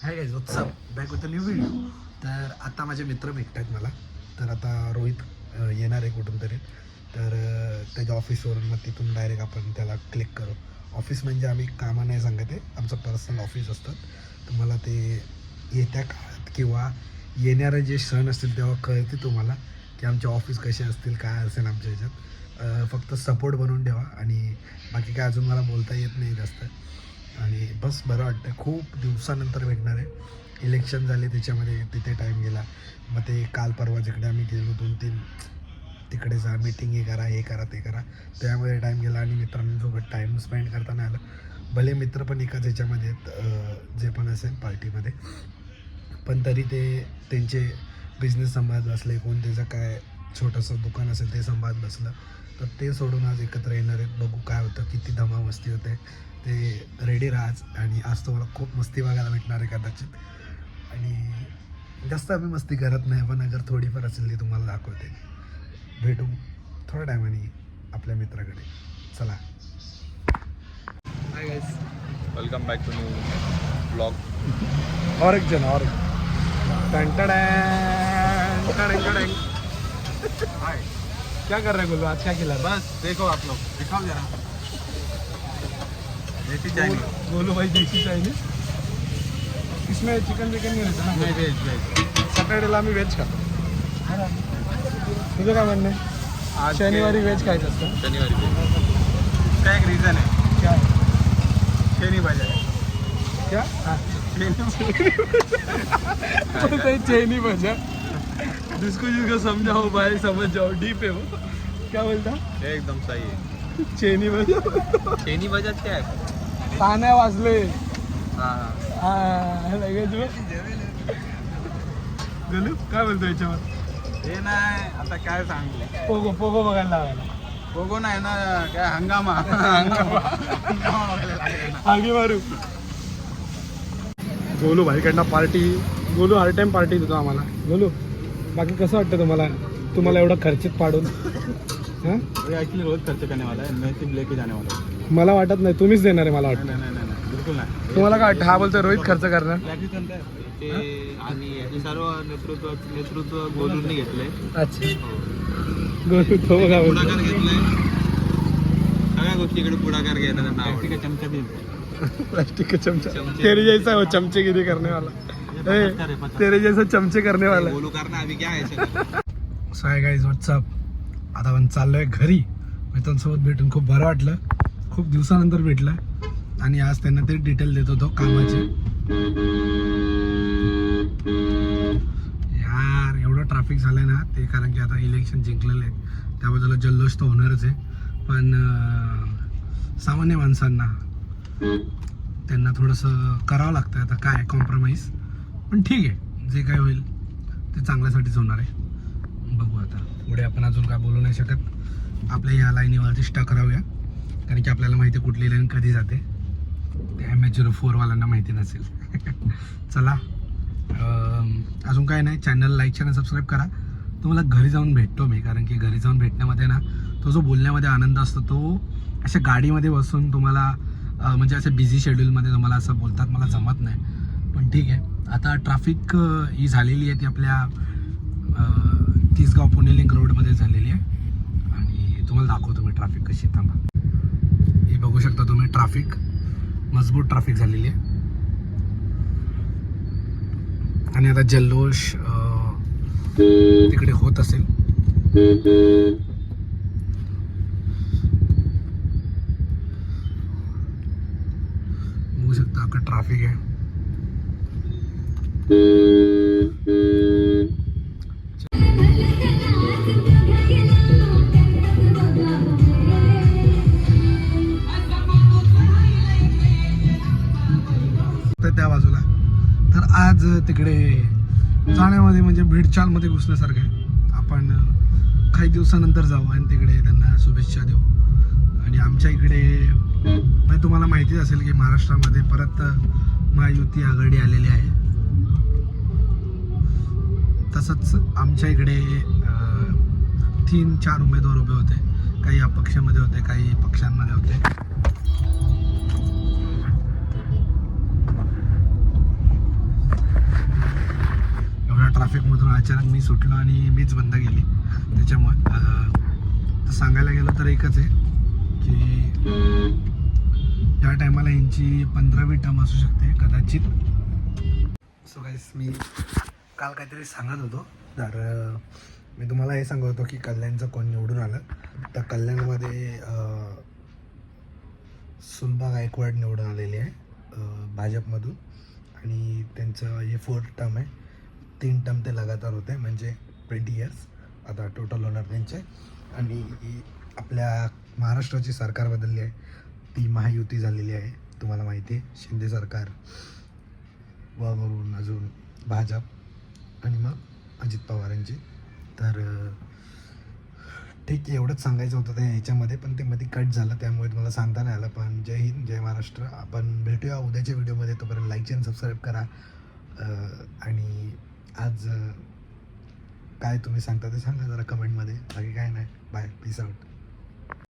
Hi guys WhatsApp back with a new video. तर आता माझे मित्र भेटत आहेत मला. तर आता रोहित येणार आहे कुठून तरी. तर त्याच्या ऑफिसवरून मग तिथून डायरेक्ट आपण त्याला क्लिक करू. ऑफिस म्हणजे आम्ही कामा नाही सांगत आहे, आमचं पर्सनल ऑफिस असतं. तर मला ते येत्या काळात किंवा येणारे जे सण असतील तेव्हा कळते तुम्हाला की आमचे ऑफिस कसे असतील, काय असेल आमच्या ह्याच्यात. फक्त सपोर्ट बनवून ठेवा आणि बाकी काय अजून मला बोलता येत नाही जास्त. आणि बस बरं वाटतं, खूप दिवसानंतर भेटणार आहे. इलेक्शन झाले त्याच्यामध्ये तिथे टाईम गेला. मग ते काल परवा जिकडे आम्ही गेलो 2-3 तिकडे जा, मीटिंग हे करा, हे करा, ते करा, त्यामुळे टाईम गेला आणि मित्रांसोबत टाईम स्पेंड करताना आलं. भले मित्र पण एकाच ह्याच्यामध्ये आहेत, जे पण असेल पार्टीमध्ये, पण तरी ते त्यांचे बिझनेस सांभाळत बसले, कोण त्याचं काय छोटंसं दुकान असेल ते सांभाळत बसलं. तर ते सोडून आज एकत्र येणार आहेत. बघू काय होतं, किती धमा मस्ती होते ते. रेडी राहाच. आणि आज तुम्हाला खूप मस्ती बघायला भेटणार आहे कदाचित. आणि जास्त आम्ही मस्ती करत नाही, पण अगर थोडीफार असेल ती तुम्हाला दाखवते. भेटू थोड्या टायमाने आपल्या मित्राकडे. चला. Hi guys, welcome back to new blog. और एक जन और क्या कर रहे हैं गुल्लू? आज क्या खिला? बस देखो आप लोग, दिखाओ जरा. देसी चाइनीज. गोलू भाई देसी चायनीज. इसमें चिकन विकन नहीं रहता ना? नहीं, वेज वेज. सॅटर्डेला आम्ही व्हेज खातो. तुझं काय म्हणणं आहे? आज शनिवारी व्हेज खायचं असतं. शनिवारी वेज. का एक रीज़न है. क्या छेनी बजा है. क्या? हाँ, छेनी चेनी भजा. जिसको जिसको समझाओ भाई, समझ जाओ. डीप है वो. क्या बोलता? एकदम सही है. चेनी भजा. छेनी बजा क्या है? ताण्या वाजले. हाँ. हा लगेच गोलू काय बोलतो याच्यावर? हे नाही आता काय सांगू. पोगो पोगो बघायला लावायला. बघू नाही ना काय हंगामा. हंगामा बघायला लागला ना. आगी मारू. गोलू भाईकडनं पार्टी. गोलू हर टाइम पार्टी देतो आम्हाला. गोलू, बाकी कसं वाटतं तुम्हाला एवढं खर्चित पाडून? हां, एक्चुअली रोज खर्च करने वाला है, मैं सिर्फ लेके जाने वाला हूँ. मला वाटत नाही तुम्हीच देणार आहे. मला वाटतं नाही नाही नाही नाही, बिलकुल नाही. तुम्हाला काय वाटतं? हा बोलतो रोहित खर्च करणार. ते आणि याचे सर्व नेतृत्व गोलूंनी घेतलंय. अच्छा, गोलू तो बघा पुढाकार घेतलाय. सगळ्या गोष्टीकडे पुढाकार घ्यायला नाव. चमचा भी. प्लास्टिक का चमचा. तेरे जैसा हो चमचेगिरी करने वाला. तेरे जैसा चमचे करने वाला. गोलू करना अभी क्या है. So hi guys, WhatsApp. आता आपण चाललोय घरी. मित्रांसोबत भेटून खूप बरं वाटलं. खूप दिवसानंतर भेटलं आणि आज त्यांना ते डिटेल देत होतो कामाचे. यार एवढं ट्रॅफिक झालंय ना ते, कारण की आता इलेक्शन जिंकलेलं आहे, त्या बाजूला जल्लोष तर होणारच आहे. पण सामान्य माणसांना त्यांना थोडंसं करावं लागतं. आता काय कॉम्प्रोमाइज, पण ठीक आहे, जे काय होईल ते चांगल्यासाठीच होणार आहे. बघू आता पुढे. आपण अजून काय बोलू नाही शकत. आपल्या या लाईनीवरती स्टक राहूया, कारण की आपल्याला माहिती आहे कुठली लाईन कधी जाते. ते MH04 वाल्यांना माहिती नसेल. चला, अजून काय नाही. चॅनल लाईक आणि सबस्क्राईब करा. तुम्हाला घरी जाऊन भेटतो मी, कारण की घरी जाऊन भेटण्यामध्ये ना तो जो बोलण्यामध्ये आनंद असतो तो अशा गाडीमध्ये बसून तुम्हाला म्हणजे असं बिझी शेड्यूलमध्ये तुम्हाला असं बोलतात मला जमत नाही. पण ठीक आहे. आता ट्रॅफिक ही झालेली आहे ती आपल्या तिसगाव पुणे लिंक रोडमध्ये झालेली आहे. आणि तुम्हाला दाखवतो मी ट्रॅफिक कशी आहे. थांबा, हे बघू शकता तुम्ही. ट्रॅफिक मजबूत ट्रॅफिक झालेली आहे. आणि आता जल्लोष तिकडे होत असेल. बघू शकता अख्खा ट्रॅफिक आहे. त्या बाजूला तर आज तिकडे जाण्यामध्ये म्हणजे भेडचालमध्ये घुसण्यासारखं आहे. आपण काही दिवसानंतर जाऊ आणि तिकडे त्यांना शुभेच्छा देऊ. आणि आमच्या इकडे म्हणजे तुम्हाला माहितीच असेल की महाराष्ट्रामध्ये परत महायुती आघाडी आलेली आहे. तसंच आमच्या इकडे 3-4 उमेदवार उभे होते. काही अपक्षामध्ये होते, काही पक्षांमध्ये होते. ट्रॅफिकमधून अचानक मी सुटलो आणि मीच बंद केली त्याच्यामुळे तर सांगायला गेलं तर एकच आहे की या टायमाला यांची 15वी टर्म असू शकते कदाचित. सो गाईस मी काल काहीतरी सांगत होतो तर मी तुम्हाला हे सांगत होतो की कल्याणचं कोण निवडून आलं. तर कल्याणमध्ये सुनबा गायकवाड निवडून आलेली आहे भाजपमधून आणि त्यांचं हे 4th टर्म आहे. 3 टर्म ते लगातार होते म्हणजे 20 इयर्स आता टोटल होणार त्यांचे. आणि आपल्या महाराष्ट्राची सरकार बदलली आहे, ती महायुती झालेली आहे तुम्हाला माहिती आहे. शिंदे सरकार वरून अजून भाजप आणि मग अजित पवार यांची. तर ठीक आहे एवढंच सांगायचं होतं त्या ह्याच्यामध्ये पण ते मध्ये कट झालं त्यामुळे तुम्हाला सांगता नाही आलं. पण जय हिंद जय महाराष्ट्र. आपण भेटूया उद्याच्या व्हिडिओमध्ये. तोपर्यंत लाईक आणि सबस्क्राईब करा. आणि आज काय तुम्ही सांगता ते सांगा जरा कमेंटमध्ये. बाकी काय नाही. बाय. Peace out.